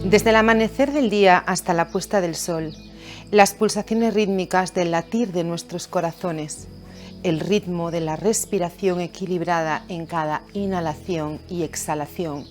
Desde el amanecer del día hasta la puesta del sol, las pulsaciones rítmicas del latir de nuestros corazones, el ritmo de la respiración equilibrada en cada inhalación y exhalación,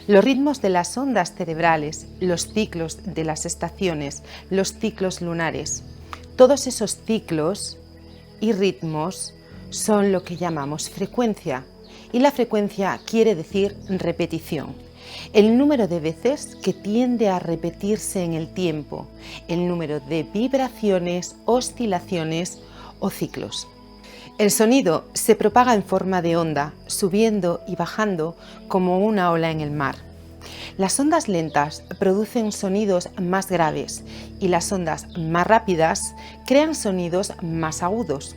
los ritmos de las ondas cerebrales, los ciclos de las estaciones, los ciclos lunares, todos esos ciclos y ritmos son lo que llamamos frecuencia, y la frecuencia quiere decir repetición. El número de veces que tiende a repetirse en el tiempo, el número de vibraciones, oscilaciones o ciclos. El sonido se propaga en forma de onda, subiendo y bajando como una ola en el mar. Las ondas lentas producen sonidos más graves y las ondas más rápidas crean sonidos más agudos.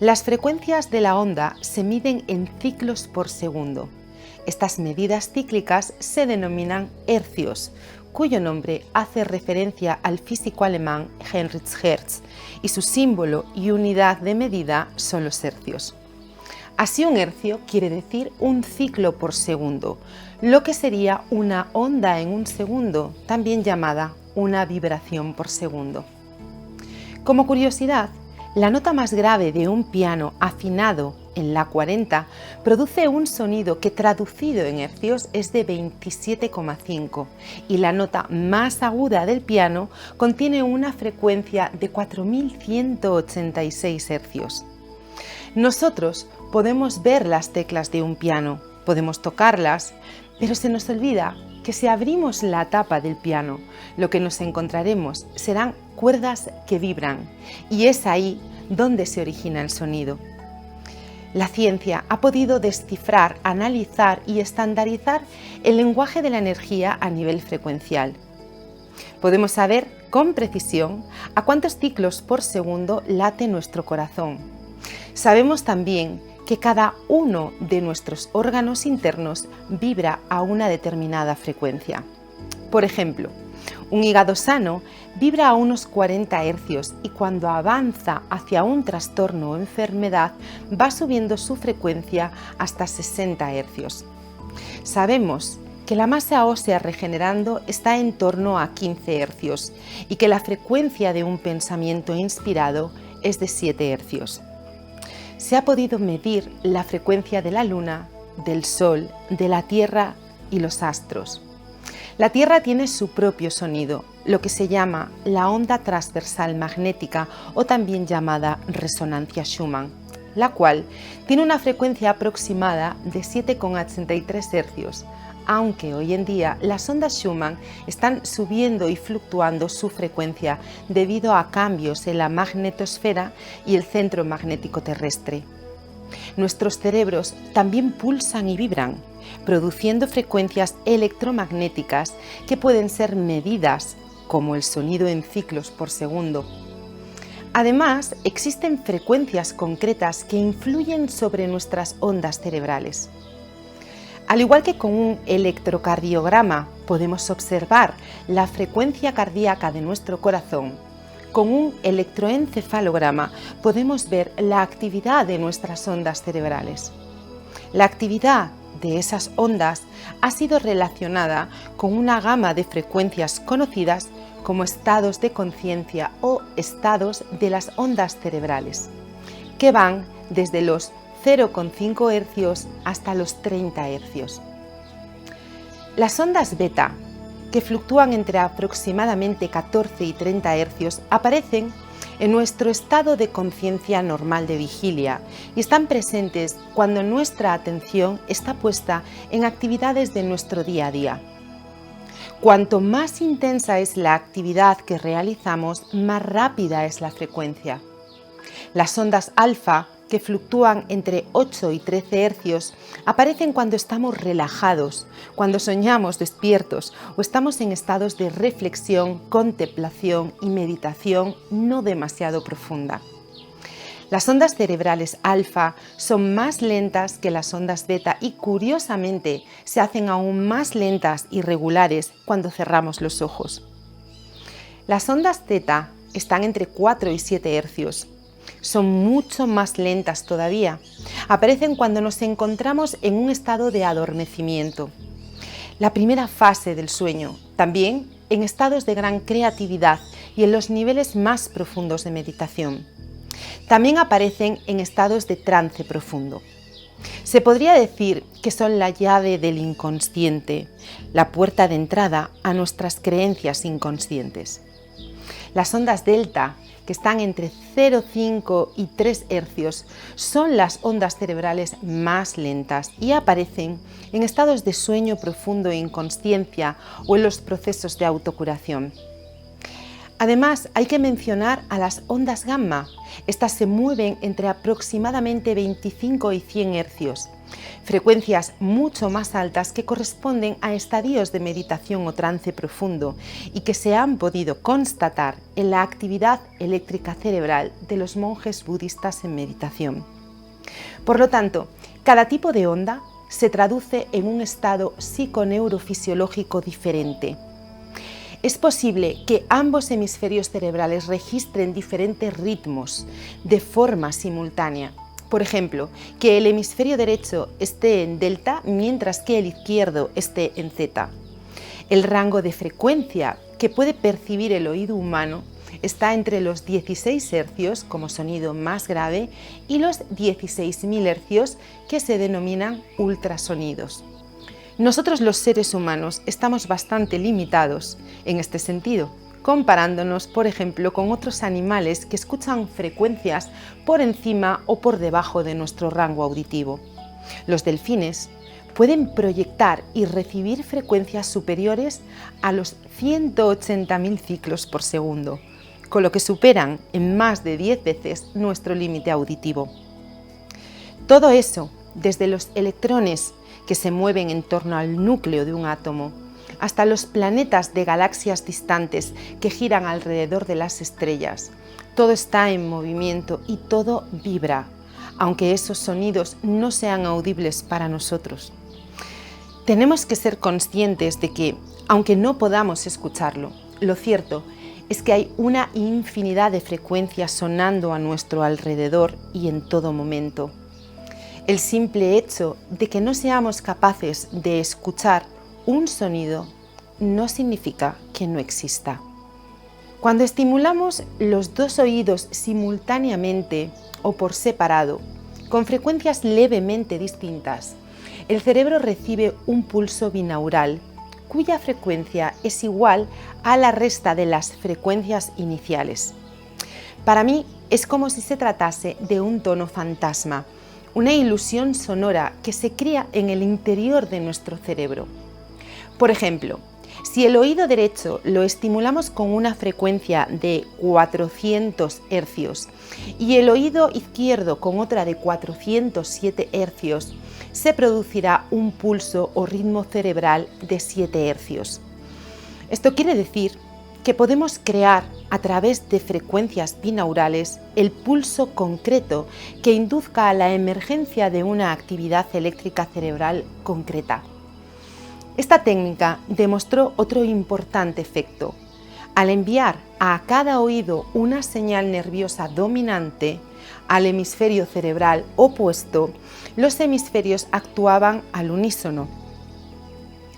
Las frecuencias de la onda se miden en ciclos por segundo. Estas medidas cíclicas se denominan hercios, cuyo nombre hace referencia al físico alemán Heinrich Hertz, y su símbolo y unidad de medida son los hercios. Así, un hercio quiere decir un ciclo por segundo, lo que sería una onda en un segundo, también llamada una vibración por segundo. Como curiosidad, la nota más grave de un piano afinado en la 40 produce un sonido que traducido en hercios es de 27,5 y la nota más aguda del piano contiene una frecuencia de 4186 hercios. Nosotros podemos ver las teclas de un piano, podemos tocarlas, pero se nos olvida que si abrimos la tapa del piano, lo que nos encontraremos serán cuerdas que vibran, y es ahí donde se origina el sonido. La ciencia ha podido descifrar, analizar y estandarizar el lenguaje de la energía a nivel frecuencial. Podemos saber con precisión a cuántos ciclos por segundo late nuestro corazón. Sabemos también que cada uno de nuestros órganos internos vibra a una determinada frecuencia. Por ejemplo, un hígado sano vibra a unos 40 hercios y cuando avanza hacia un trastorno o enfermedad va subiendo su frecuencia hasta 60 hercios. Sabemos que la masa ósea regenerando está en torno a 15 hercios y que la frecuencia de un pensamiento inspirado es de 7 hercios. Se ha podido medir la frecuencia de la luna, del sol, de la tierra y los astros. La Tierra tiene su propio sonido, lo que se llama la onda transversal magnética o también llamada resonancia Schumann, la cual tiene una frecuencia aproximada de 7,83 hercios, aunque hoy en día las ondas Schumann están subiendo y fluctuando su frecuencia debido a cambios en la magnetosfera y el centro magnético terrestre. Nuestros cerebros también pulsan y vibran, produciendo frecuencias electromagnéticas que pueden ser medidas, como el sonido en ciclos por segundo. Además, existen frecuencias concretas que influyen sobre nuestras ondas cerebrales. Al igual que con un electrocardiograma podemos observar la frecuencia cardíaca de nuestro corazón, con un electroencefalograma podemos ver la actividad de nuestras ondas cerebrales. La actividad de esas ondas ha sido relacionada con una gama de frecuencias conocidas como estados de conciencia o estados de las ondas cerebrales, que van desde los 0,5 hercios hasta los 30 hercios. Las ondas beta, que fluctúan entre aproximadamente 14 y 30 hercios, aparecen en nuestro estado de conciencia normal de vigilia y están presentes cuando nuestra atención está puesta en actividades de nuestro día a día. Cuanto más intensa es la actividad que realizamos, más rápida es la frecuencia. Las ondas alfa, que fluctúan entre 8 y 13 hercios, aparecen cuando estamos relajados, cuando soñamos despiertos o estamos en estados de reflexión, contemplación y meditación no demasiado profunda. Las ondas cerebrales alfa son más lentas que las ondas beta y, curiosamente, se hacen aún más lentas y regulares cuando cerramos los ojos. Las ondas zeta están entre 4 y 7 hercios. Son mucho más lentas todavía. Aparecen cuando nos encontramos en un estado de adormecimiento. La primera fase del sueño, también en estados de gran creatividad y en los niveles más profundos de meditación. También aparecen en estados de trance profundo. Se podría decir que son la llave del inconsciente, la puerta de entrada a nuestras creencias inconscientes. Las ondas delta, que están entre 0,5 y 3 hercios, son las ondas cerebrales más lentas y aparecen en estados de sueño profundo e inconsciencia o en los procesos de autocuración. Además, hay que mencionar a las ondas gamma. Estas se mueven entre aproximadamente 25 y 100 hercios, frecuencias mucho más altas que corresponden a estadios de meditación o trance profundo y que se han podido constatar en la actividad eléctrica cerebral de los monjes budistas en meditación. Por lo tanto, cada tipo de onda se traduce en un estado psiconeurofisiológico diferente. Es posible que ambos hemisferios cerebrales registren diferentes ritmos de forma simultánea. Por ejemplo, que el hemisferio derecho esté en delta mientras que el izquierdo esté en zeta. El rango de frecuencia que puede percibir el oído humano está entre los 16 hercios como sonido más grave y los 16.000 hercios que se denominan ultrasonidos. Nosotros los seres humanos estamos bastante limitados en este sentido, comparándonos, por ejemplo, con otros animales que escuchan frecuencias por encima o por debajo de nuestro rango auditivo. Los delfines pueden proyectar y recibir frecuencias superiores a los 180.000 ciclos por segundo, con lo que superan en más de 10 veces nuestro límite auditivo. Todo eso, desde los electrones que se mueven en torno al núcleo de un átomo, hasta los planetas de galaxias distantes que giran alrededor de las estrellas. Todo está en movimiento y todo vibra, aunque esos sonidos no sean audibles para nosotros. Tenemos que ser conscientes de que, aunque no podamos escucharlo, lo cierto es que hay una infinidad de frecuencias sonando a nuestro alrededor y en todo momento. El simple hecho de que no seamos capaces de escuchar un sonido no significa que no exista. Cuando estimulamos los dos oídos simultáneamente o por separado, con frecuencias levemente distintas, el cerebro recibe un pulso binaural, cuya frecuencia es igual a la resta de las frecuencias iniciales. Para mí es como si se tratase de un tono fantasma, una ilusión sonora que se crea en el interior de nuestro cerebro. Por ejemplo, si el oído derecho lo estimulamos con una frecuencia de 400 hercios y el oído izquierdo con otra de 407 hercios, se producirá un pulso o ritmo cerebral de 7 hercios. Esto quiere decir que podemos crear a través de frecuencias binaurales el pulso concreto que induzca a la emergencia de una actividad eléctrica cerebral concreta. Esta técnica demostró otro importante efecto. Al enviar a cada oído una señal nerviosa dominante al hemisferio cerebral opuesto, los hemisferios actuaban al unísono.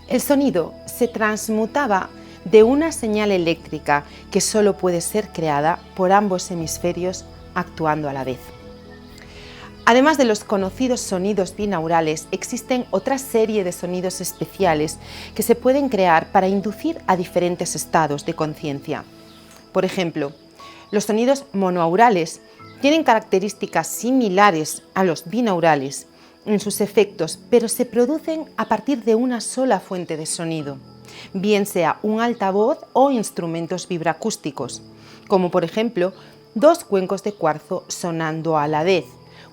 El sonido se transmutaba de una señal eléctrica que solo puede ser creada por ambos hemisferios actuando a la vez. Además de los conocidos sonidos binaurales, existen otra serie de sonidos especiales que se pueden crear para inducir a diferentes estados de conciencia. Por ejemplo, los sonidos monoaurales tienen características similares a los binaurales en sus efectos, pero se producen a partir de una sola fuente de sonido, bien sea un altavoz o instrumentos vibraacústicos, como por ejemplo dos cuencos de cuarzo sonando a la vez,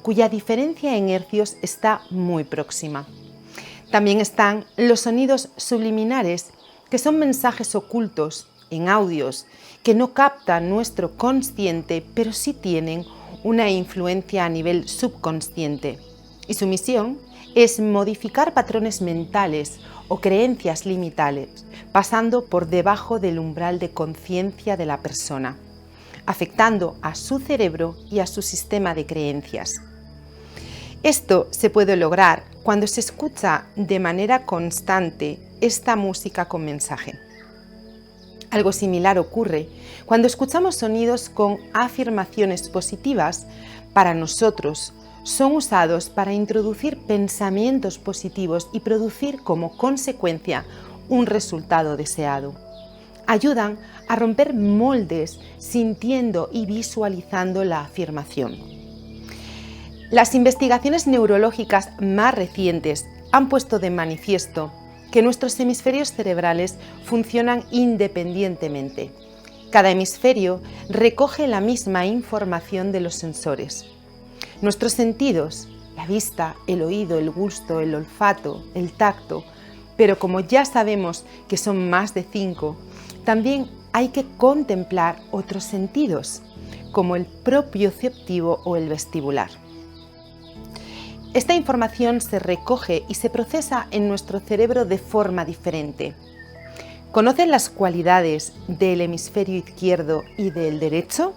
cuya diferencia en hercios está muy próxima. También están los sonidos subliminares, que son mensajes ocultos en audios que no captan nuestro consciente, pero sí tienen una influencia a nivel subconsciente. Y su misión es modificar patrones mentales o creencias limitales, pasando por debajo del umbral de conciencia de la persona, afectando a su cerebro y a su sistema de creencias. Esto se puede lograr cuando se escucha de manera constante esta música con mensaje. Algo similar ocurre cuando escuchamos sonidos con afirmaciones positivas. Para nosotros, son usados para introducir pensamientos positivos y producir como consecuencia un resultado deseado. Ayudan a romper moldes sintiendo y visualizando la afirmación. Las investigaciones neurológicas más recientes han puesto de manifiesto que nuestros hemisferios cerebrales funcionan independientemente. Cada hemisferio recoge la misma información de los sensores. Nuestros sentidos, la vista, el oído, el gusto, el olfato, el tacto, pero como ya sabemos que son más de 5, también hay que contemplar otros sentidos, como el propioceptivo o el vestibular. Esta información se recoge y se procesa en nuestro cerebro de forma diferente. ¿Conocen las cualidades del hemisferio izquierdo y del derecho?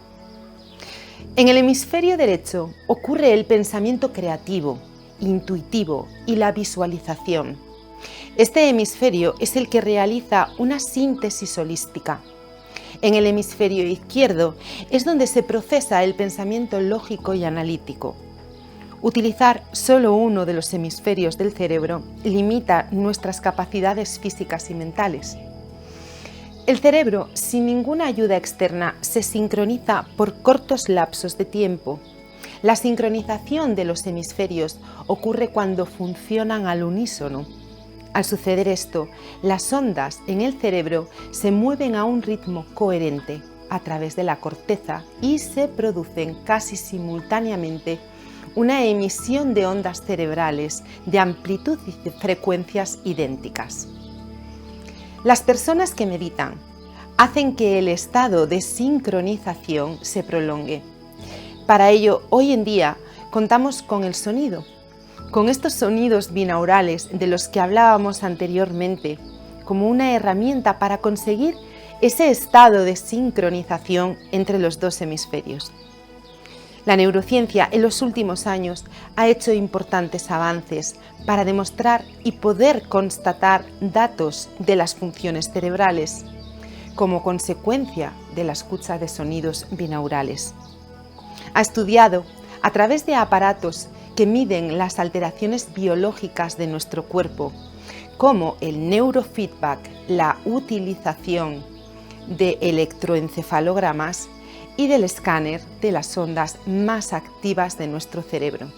En el hemisferio derecho ocurre el pensamiento creativo, intuitivo y la visualización. Este hemisferio es el que realiza una síntesis holística. En el hemisferio izquierdo es donde se procesa el pensamiento lógico y analítico. Utilizar solo uno de los hemisferios del cerebro limita nuestras capacidades físicas y mentales. El cerebro, sin ninguna ayuda externa, se sincroniza por cortos lapsos de tiempo. La sincronización de los hemisferios ocurre cuando funcionan al unísono. Al suceder esto, las ondas en el cerebro se mueven a un ritmo coherente a través de la corteza y se producen casi simultáneamente una emisión de ondas cerebrales de amplitud y frecuencias idénticas. Las personas que meditan hacen que el estado de sincronización se prolongue. Para ello, hoy en día contamos con el sonido, con estos sonidos binaurales de los que hablábamos anteriormente, como una herramienta para conseguir ese estado de sincronización entre los dos hemisferios. La neurociencia en los últimos años ha hecho importantes avances para demostrar y poder constatar datos de las funciones cerebrales como consecuencia de la escucha de sonidos binaurales. Ha estudiado a través de aparatos que miden las alteraciones biológicas de nuestro cuerpo, como el neurofeedback, la utilización de electroencefalogramas y del escáner de las ondas más activas de nuestro cerebro.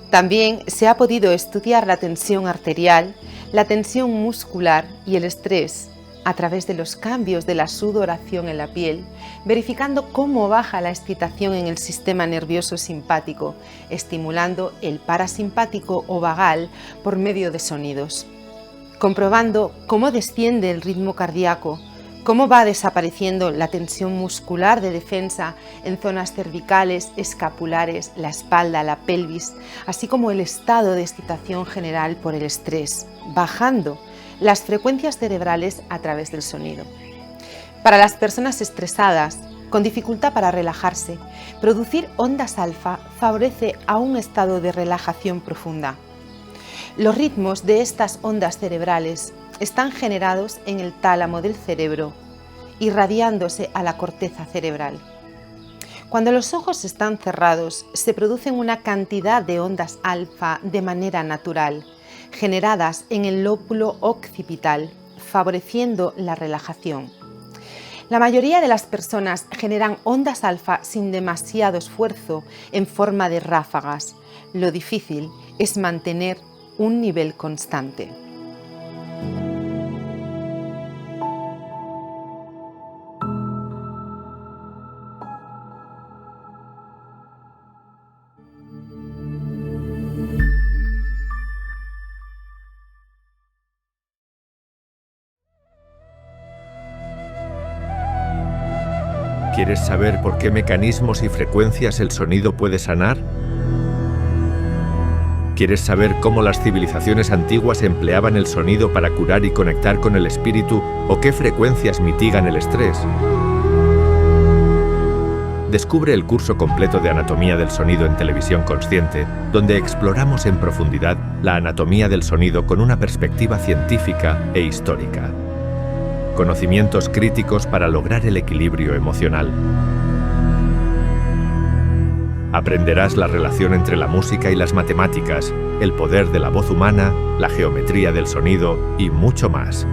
También se ha podido estudiar la tensión arterial, la tensión muscular y el estrés a través de los cambios de la sudoración en la piel, verificando cómo baja la excitación en el sistema nervioso simpático, estimulando el parasimpático o vagal por medio de sonidos, comprobando cómo desciende el ritmo cardíaco, cómo va desapareciendo la tensión muscular de defensa en zonas cervicales, escapulares, la espalda, la pelvis, así como el estado de excitación general por el estrés, bajando las frecuencias cerebrales a través del sonido. Para las personas estresadas, con dificultad para relajarse, producir ondas alfa favorece a un estado de relajación profunda. Los ritmos de estas ondas cerebrales están generados en el tálamo del cerebro, irradiándose a la corteza cerebral. Cuando los ojos están cerrados, se producen una cantidad de ondas alfa de manera natural, generadas en el lóbulo occipital, favoreciendo la relajación. La mayoría de las personas generan ondas alfa sin demasiado esfuerzo en forma de ráfagas. Lo difícil es mantener un nivel constante. ¿Quieres saber por qué mecanismos y frecuencias el sonido puede sanar? ¿Quieres saber cómo las civilizaciones antiguas empleaban el sonido para curar y conectar con el espíritu o qué frecuencias mitigan el estrés? Descubre el curso completo de Anatomía del Sonido en Televisión Consciente, donde exploramos en profundidad la anatomía del sonido con una perspectiva científica e histórica. conocimientos críticos para lograr el equilibrio emocional. Aprenderás la relación entre la música y las matemáticas, el poder de la voz humana, la geometría del sonido y mucho más.